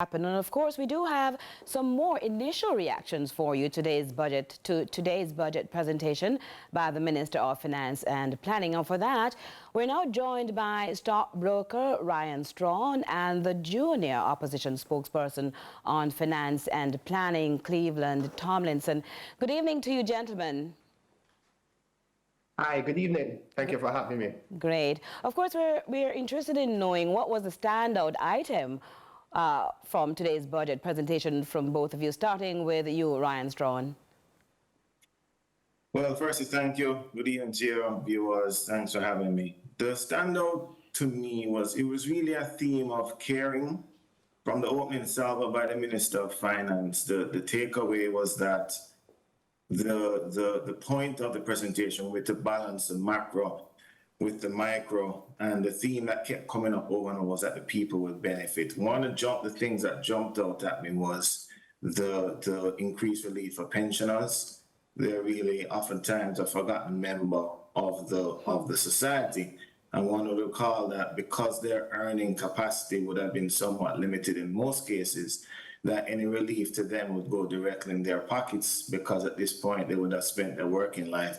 happen. And of course, we do have some more initial reactions for you today's budget presentation by the Minister of Finance and Planning. And for that, we're now joined by Stockbroker Ryan Strachan and the junior opposition spokesperson on Finance and Planning, Cleveland Tomlinson. Good evening to you, gentlemen. Hi, good evening. Thank you for having me. Great. Of course, we're interested in knowing what was the standout item from today's budget presentation from both of you, starting with you, Ryan Strachan. Well, firstly, thank you. Good evening to your viewers. Thanks for having me. The standout to me was, it was really a theme of caring from the opening salvo by the Minister of Finance. The takeaway was that the point of the presentation with to balance the macro with the micro, and the theme that kept coming up over and over was that the people would benefit. The things that jumped out at me was the increased relief for pensioners. They're really oftentimes a forgotten member of the society. And one would recall that because their earning capacity would have been somewhat limited in most cases, that any relief to them would go directly in their pockets, because at this point they would have spent their working life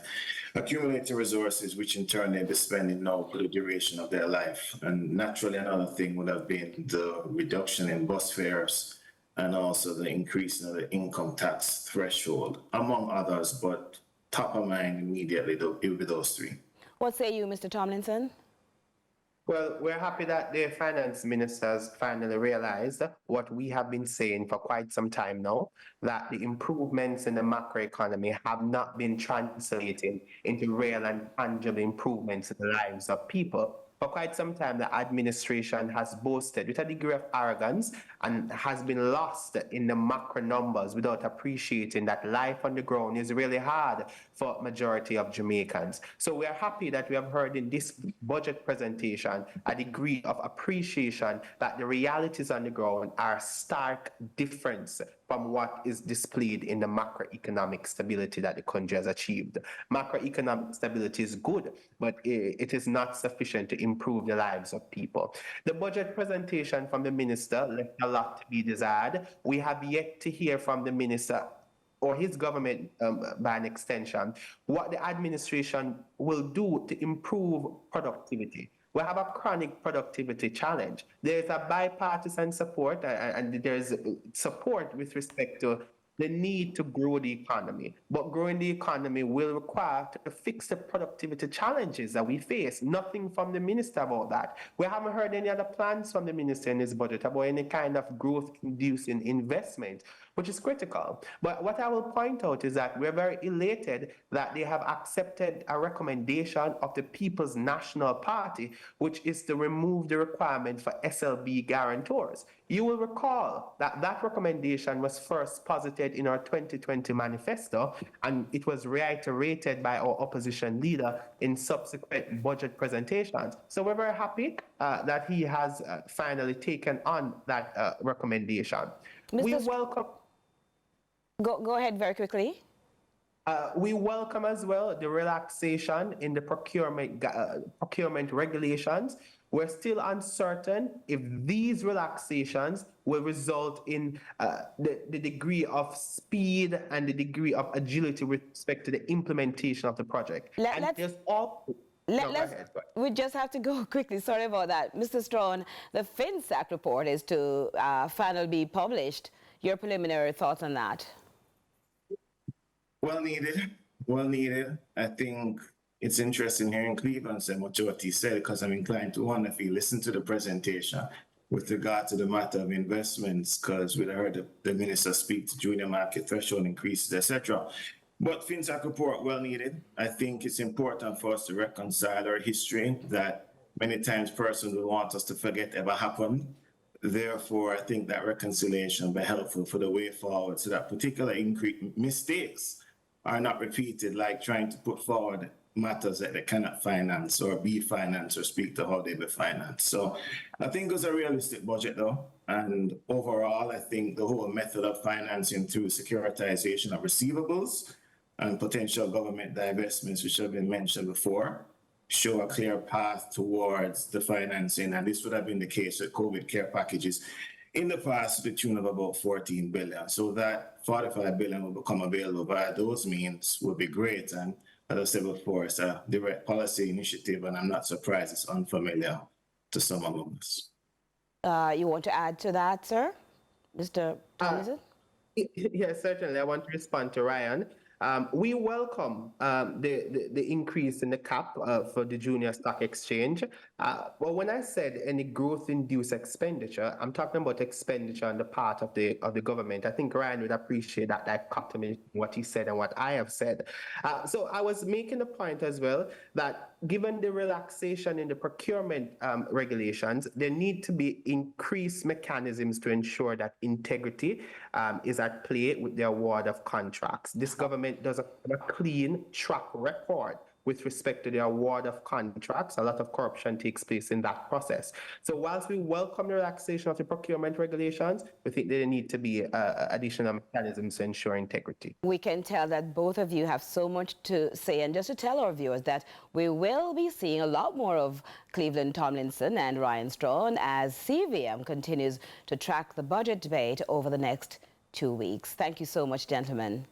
accumulating resources, which in turn they'd be spending now for the duration of their life. And naturally, another thing would have been the reduction in bus fares and also the increase in the income tax threshold, among others, but top of mind immediately, it would be those three. What say you, Mr. Tomlinson? Well, we're happy that the finance ministers finally realized what we have been saying for quite some time now, that the improvements in the macroeconomy have not been translating into real and tangible improvements in the lives of people. For quite some time, the administration has boasted with a degree of arrogance and has been lost in the macro numbers without appreciating that life on the ground is really hard for majority of Jamaicans. So we are happy that we have heard in this budget presentation a degree of appreciation that the realities on the ground are stark difference from what is displayed in the macroeconomic stability that the country has achieved. Macroeconomic stability is good, but it is not sufficient to improve the lives of people. The budget presentation from the minister left a lot to be desired. We have yet to hear from the minister or his government, by an extension, what the administration will do to improve productivity. We have a chronic productivity challenge. There's a bipartisan support and there's support with respect to the need to grow the economy. But growing the economy will require to fix the productivity challenges that we face. Nothing from the minister about that. We haven't heard any other plans from the minister in his budget about any kind of growth-inducing investment, which is critical. But what I will point out is that we're very elated that they have accepted a recommendation of the People's National Party, which is to remove the requirement for SLB guarantors. You will recall that that recommendation was first posited in our 2020 manifesto, and it was reiterated by our opposition leader in subsequent budget presentations. So we're very happy that he has finally taken on that recommendation. We welcome... Go ahead very quickly. We welcome as well the relaxation in the procurement regulations. We're still uncertain if these relaxations will result in the degree of speed and the degree of agility with respect to the implementation of the project. We just have to go quickly. Sorry about that. Mr. Strachan, the FinSAC report is to finally be published. Your preliminary thoughts on that? Well needed, well needed. I think it's interesting hearing Cleveland say much of what he said, because I'm inclined to wonder if he listened to the presentation with regard to the matter of investments, because we heard the minister speak to junior market threshold increases, etc. But FinSAC report, well needed. I think it's important for us to reconcile our history that many times persons will want us to forget ever happened. Therefore, I think that reconciliation will be helpful for the way forward, so that particular mistakes are not repeated, like trying to put forward matters that they cannot finance or be financed or speak to how they be financed. So I think it was a realistic budget though. And overall, I think the whole method of financing through securitization of receivables and potential government divestments, which have been mentioned before, show a clear path towards the financing. And this would have been the case with COVID care packages. in the past to the tune of about 14 billion. So that 45 billion will become available via those means would be great. And as I said before, it's a direct policy initiative, and I'm not surprised it's unfamiliar to some of us. You want to add to that, sir? Mr. Tomlinson? Yes, certainly. I want to respond to Ryan. We welcome the increase in the cap for the junior stock exchange. But when I said any growth-induced expenditure, I'm talking about expenditure on the part of the government. I think Ryan would appreciate that dichotomy, what he said and what I have said. So I was making a point as well that given the relaxation in the procurement regulations, there need to be increased mechanisms to ensure that integrity is at play with the award of contracts. This government doesn't have a clean track record with respect to the award of contracts. A lot of corruption takes place in that process. So whilst we welcome the relaxation of the procurement regulations, we think there need to be additional mechanisms to ensure integrity. We can tell that both of you have so much to say. And just to tell our viewers that we will be seeing a lot more of Cleveland Tomlinson and Ryan Strachan as CVM continues to track the budget debate over the next 2 weeks. Thank you so much, gentlemen.